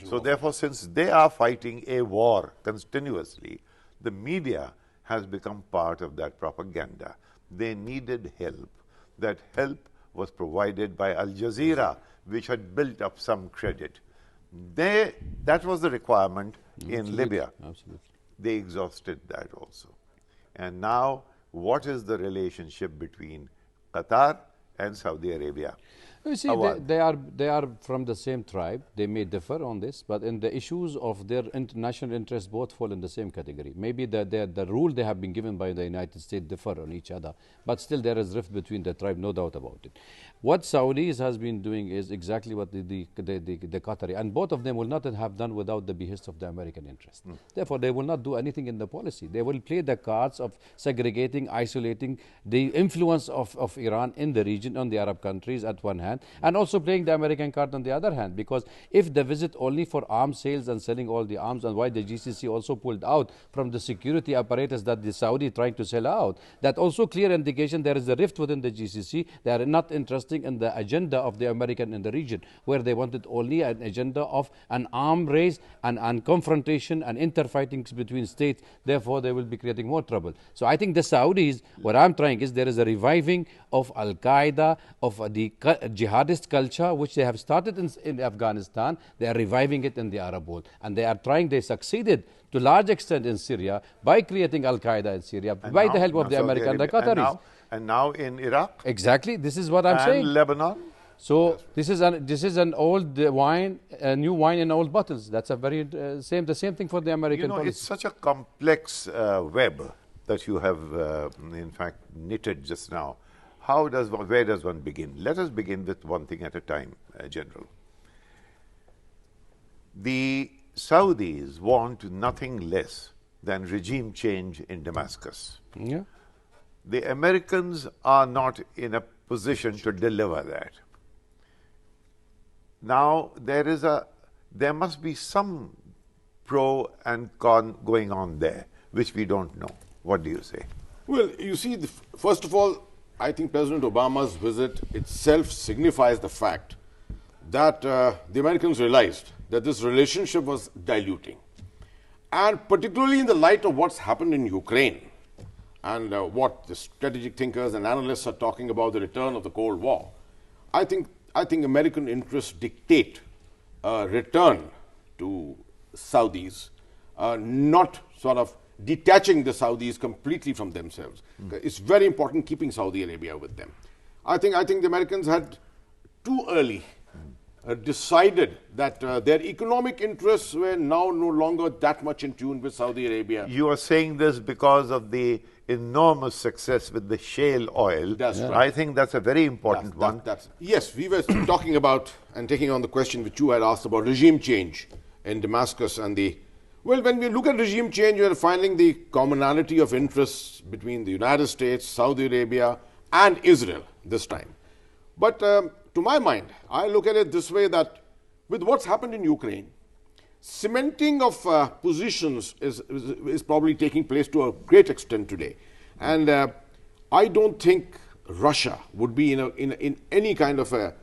So therefore, since they are fighting a war continuously, the media has become part of that propaganda. They needed help. That help was provided by Al Jazeera, which had built up some credit. That was the requirement in Libya. Absolutely. They exhausted that also. And now, what is the relationship between Qatar and Saudi Arabia? You see, Awwad. they are from the same tribe. They may differ on this, but in the issues of their international interests, both fall in the same category. Maybe the rule they have been given by the United States differ on each other, but still there is rift between the tribe, no doubt about it. What Saudis has been doing is exactly what the Qatari, and both of them will not have done without the behest of the American interest. Therefore, they will not do anything in the policy. They will play the cards of segregating, isolating the influence of Iran in the region, on the Arab countries at one hand, and also playing the American card on the other hand, because if they visit only for arms sales and selling all the arms, and why the GCC also pulled out from the security apparatus that the Saudi trying to sell out, that also clear indication there is a rift within the GCC. They are not interested in the agenda of the American in the region, where they wanted only an agenda of an arm race and confrontation and interfighting between states. Therefore, they will be creating more trouble. So I think the Saudis, what I'm trying is there is a reviving of Al-Qaeda, of the jihadist culture, which they have started in Afghanistan. They are reviving it in the Arab world. And they succeeded to a large extent in Syria by creating Al-Qaeda in Syria, by the help of the Americans and the Qataris. And now in Iraq. Exactly, this is what I'm saying. And Lebanon. So this is an old wine, a new wine in old bottles. That's a very the same thing for the American policy. It's such a complex web that you have, in fact, knitted just now. Where does one begin? Let us begin with one thing at a time, General. The Saudis want nothing less than regime change in Damascus. Yeah. The Americans are not in a position to deliver that. Now, there must be some pro and con going on there, which we don't know. What do you say? Well, you see, first of all, I think President Obama's visit itself signifies the fact that the Americans realized that this relationship was diluting. And particularly in the light of what's happened in Ukraine, and what the strategic thinkers and analysts are talking about the return of the Cold War, I think American interests dictate a return to Saudis, not sort of detaching the Saudis completely from themselves. It's very important keeping Saudi Arabia with them. I think the Americans had too early decided that their economic interests were now no longer that much in tune with Saudi Arabia. You are saying this because of the enormous success with the shale oil. That's right. I think that's a very important one. Yes, we were talking about and taking on the question which you had asked about regime change in Damascus and well, when we look at regime change, we are finding the commonality of interests between the United States, Saudi Arabia, and Israel this time. But to my mind, I look at it this way, that with what's happened in Ukraine, cementing of positions is probably taking place to a great extent today. And I don't think Russia would be in any kind of a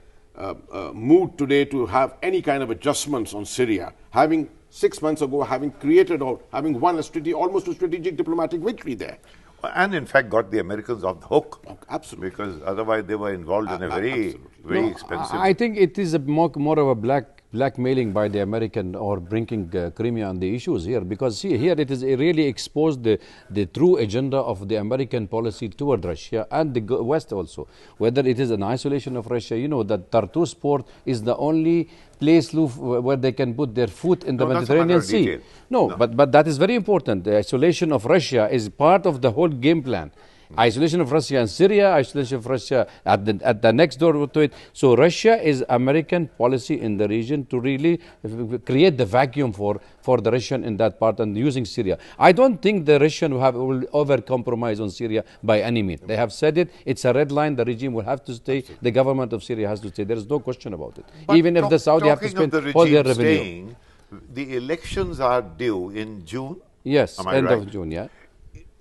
mood today to have any kind of adjustments on Syria, having 6 months ago, having created or having won almost a strategic diplomatic victory there. And in fact got the Americans off the hook. Absolutely. Because otherwise they were involved in a very expensive... I think it is more of a blackmailing by the American or bringing Crimea on the issues here, because see, here it is really exposed the true agenda of the American policy toward Russia and the West also. Whether it is an isolation of Russia, that Tartus port is the only place where they can put their foot in the Mediterranean Sea. But that is very important. The isolation of Russia is part of the whole game plan. Isolation of Russia and Syria, isolation of Russia at the next door to it. So Russia is American policy in the region to really create the vacuum for the Russian in that part and using Syria. I don't think the Russian will over-compromise on Syria by any means. They have said it. It's a red line. The regime will have to stay. The government of Syria has to stay. There is no question about it. But even if the Saudi have to spend all their revenue. The elections are due in June. Yes, end right? of June, yeah.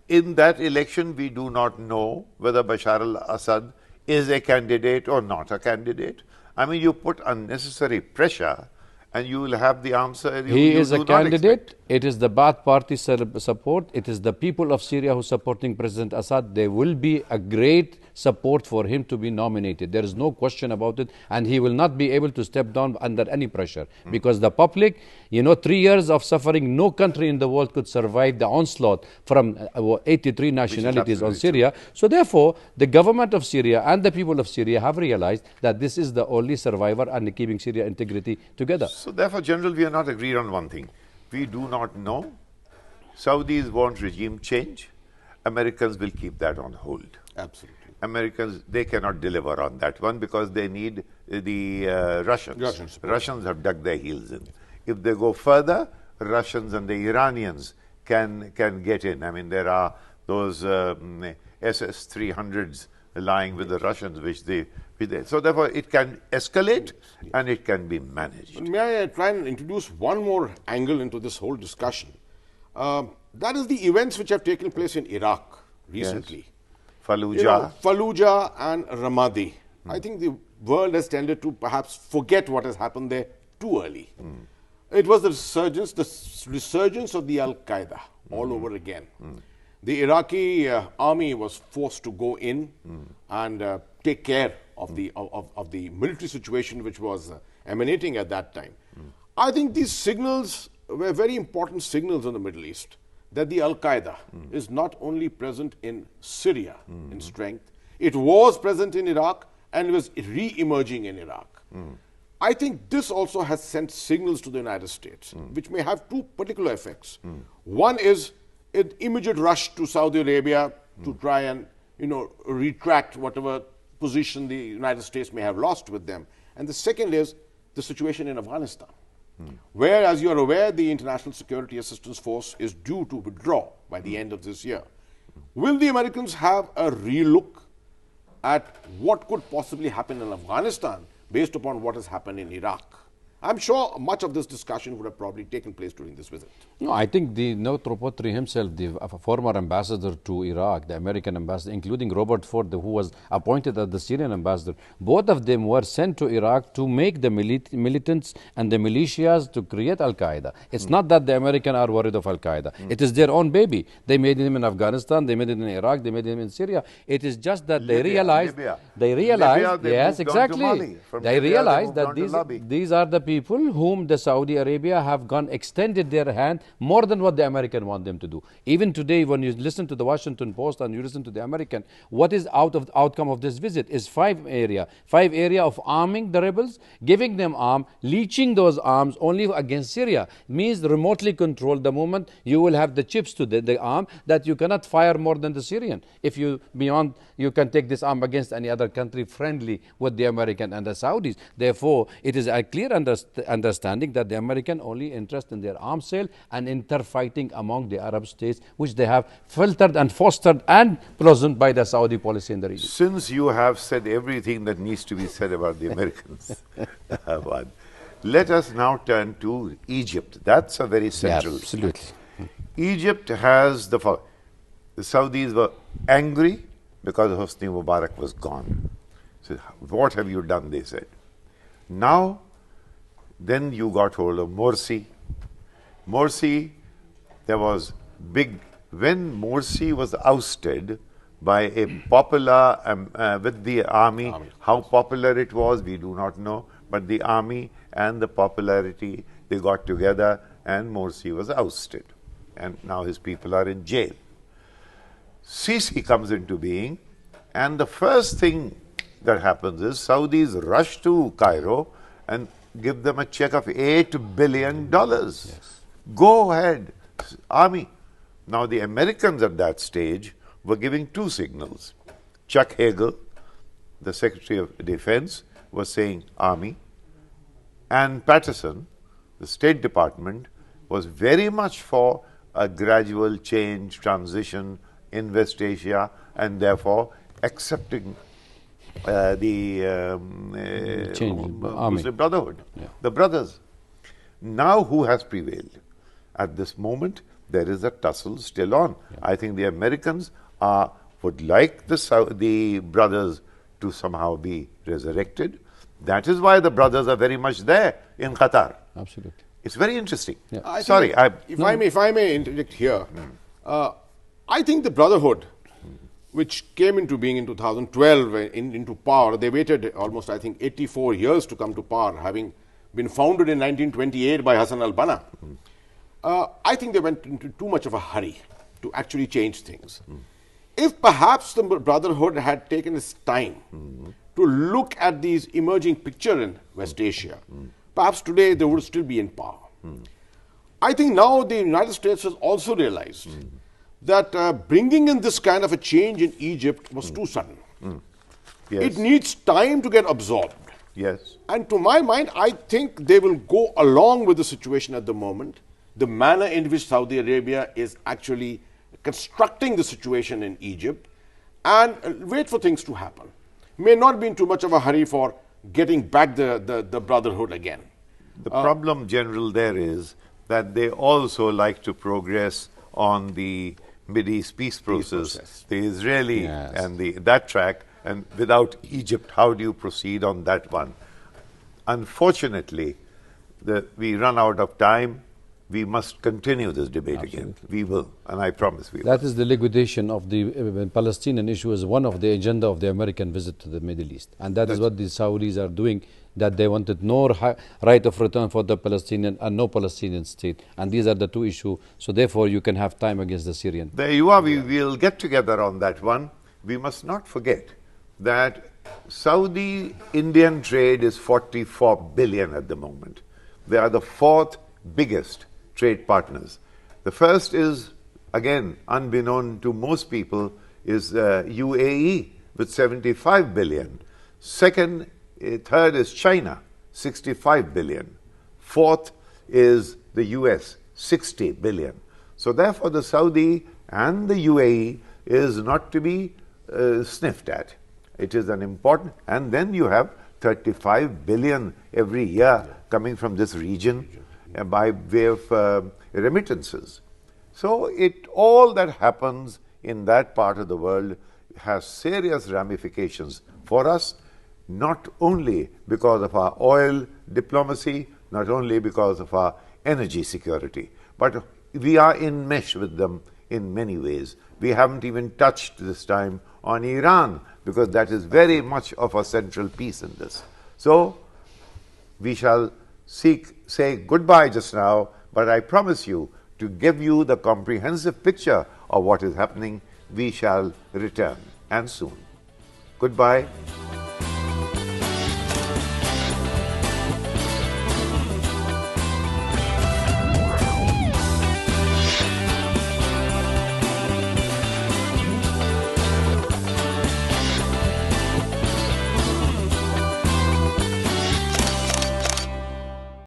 In that election, we do not know whether Bashar al-Assad is a candidate or not a candidate. I mean, you put unnecessary pressure and you will have the answer. He you is do a not candidate. expect. It is the Ba'ath Party support. It is the people of Syria who are supporting President Assad. There will be a great support for him to be nominated. There is no question about it. And he will not be able to step down under any pressure. Because the public, 3 years of suffering, no country in the world could survive the onslaught from 83 nationalities on Syria. So therefore, the government of Syria and the people of Syria have realized that this is the only survivor and keeping Syria integrity together. So therefore, General, we are not agreed on one thing. We do not know. Saudis want regime change. Americans will keep that on hold. Absolutely. Americans, they cannot deliver on that one because they need the Russians. Russians have dug their heels in. If they go further, Russians and the Iranians can get in. I mean, there are those SS-300s lying with the Russians, so therefore it can escalate and it can be managed. May I try and introduce one more angle into this whole discussion? That is the events which have taken place in Iraq recently. Yes. Fallujah. Fallujah and Ramadi. I think the world has tended to perhaps forget what has happened there too early. It was the resurgence of the Al-Qaeda all over again. The Iraqi army was forced to go in and take care of the military situation which was emanating at that time. I think these signals were very important signals in the Middle East, that the Al-Qaeda is not only present in Syria in strength, it was present in Iraq and was re-emerging in Iraq. I think this also has sent signals to the United States, which may have two particular effects. One is an immediate rush to Saudi Arabia to try and retract whatever position the United States may have lost with them. And the second is the situation in Afghanistan, where, as you are aware, the International Security Assistance Force is due to withdraw by the end of this year. Will the Americans have a relook at what could possibly happen in Afghanistan based upon what has happened in Iraq? I'm sure much of this discussion would have probably taken place during this visit. No, I think the note reporter himself, the former ambassador to Iraq, the American ambassador, including Robert Ford, who was appointed as the Syrian ambassador, both of them were sent to Iraq to make the militants and the militias to create Al-Qaeda. It's not that the Americans are worried of Al-Qaeda. It is their own baby. They made him in Afghanistan, they made it in Iraq, they made him in Syria. It is just that they realized, yes, exactly. They realized that these are the people whom the Saudi Arabia have extended their hand more than what the American want them to do. Even today, when you listen to the Washington Post and you listen to the American, what is outcome of this visit is five area of arming the rebels, giving them arm, leeching those arms only against Syria. Means remotely control. The moment you will have the chips to the arm that you cannot fire more than the Syrian. If you can take this arm against any other country friendly with the American and the Saudis. Therefore, it is a clear understanding that the American only interest in their arms sale and interfighting among the Arab states, which they have filtered and fostered and blossomed by the Saudi policy in the region. Since you have said everything that needs to be said about the Americans, Awwad, let us now turn to Egypt. That's a very central. Yeah, absolutely. Egypt has the Saudis were angry because Hosni Mubarak was gone. So what have you done, they said. Now, then you got hold of Morsi. Morsi, there was when Morsi was ousted by a popular, with the army, how popular it was, we do not know, but the army and the popularity, they got together and Morsi was ousted. And now his people are in jail. Sisi comes into being, and the first thing that happens is Saudis rush to Cairo and give them a check of $8 billion. Yes. Go ahead, army. Now the Americans at that stage were giving two signals. Chuck Hagel, the Secretary of Defense, was saying army, and Patterson, the State Department, was very much for a gradual change, transition in West Asia, and therefore accepting the Muslim Brotherhood, the brothers. Now who has prevailed? At this moment, there is a tussle still on. I think the Americans would like the brothers to somehow be resurrected. That is why the brothers are very much there in Qatar. Absolutely. It's very interesting. Yeah. Sorry, if I may interject here, I think the Brotherhood, which came into being in 2012 into power, they waited almost, I think, 84 years to come to power, having been founded in 1928 by Hassan al-Banna. I think they went into too much of a hurry to actually change things. If perhaps the Brotherhood had taken its time to look at these emerging picture in West Asia, perhaps today they would still be in power. I think now the United States has also realized that bringing in this kind of a change in Egypt was too sudden. yes. It needs time to get absorbed. Yes. And to my mind, I think they will go along with the situation at the moment, the manner in which Saudi Arabia is actually constructing the situation in Egypt, and wait for things to happen. May not be in too much of a hurry for getting back the Brotherhood again. The problem, General, there is that they also like to progress on the Mideast peace process. The Israeli Yes. and that track, and without Egypt, how do you proceed on that one? Unfortunately, we run out of time. We must continue this debate again. We will, and I promise we will. That is the liquidation of the Palestinian issue as one of the agenda of the American visit to the Middle East. And that is what the Saudis are doing, that they wanted no right of return for the Palestinian and no Palestinian state. And these are the two issues. So therefore, you can have time against the Syrian. There you are. We will get together on that one. We must not forget that Saudi-Indian trade is 44 billion at the moment. They are the fourth biggest trade partners. The first is, again, unbeknown to most people, is UAE with 75 billion. Third is China, 65 billion. Fourth is the US, 60 billion. So therefore the Saudi and the UAE is not to be sniffed at. It is an important, and then you have 35 billion every year coming from this region by way of remittances. So all that happens in that part of the world has serious ramifications for us, not only because of our oil diplomacy, not only because of our energy security, but we are enmeshed with them in many ways. We haven't even touched this time on Iran, because that is very much of a central piece in this. So we shall say goodbye just now, but I promise you, to give you the comprehensive picture of what is happening, we shall return, and soon. Goodbye.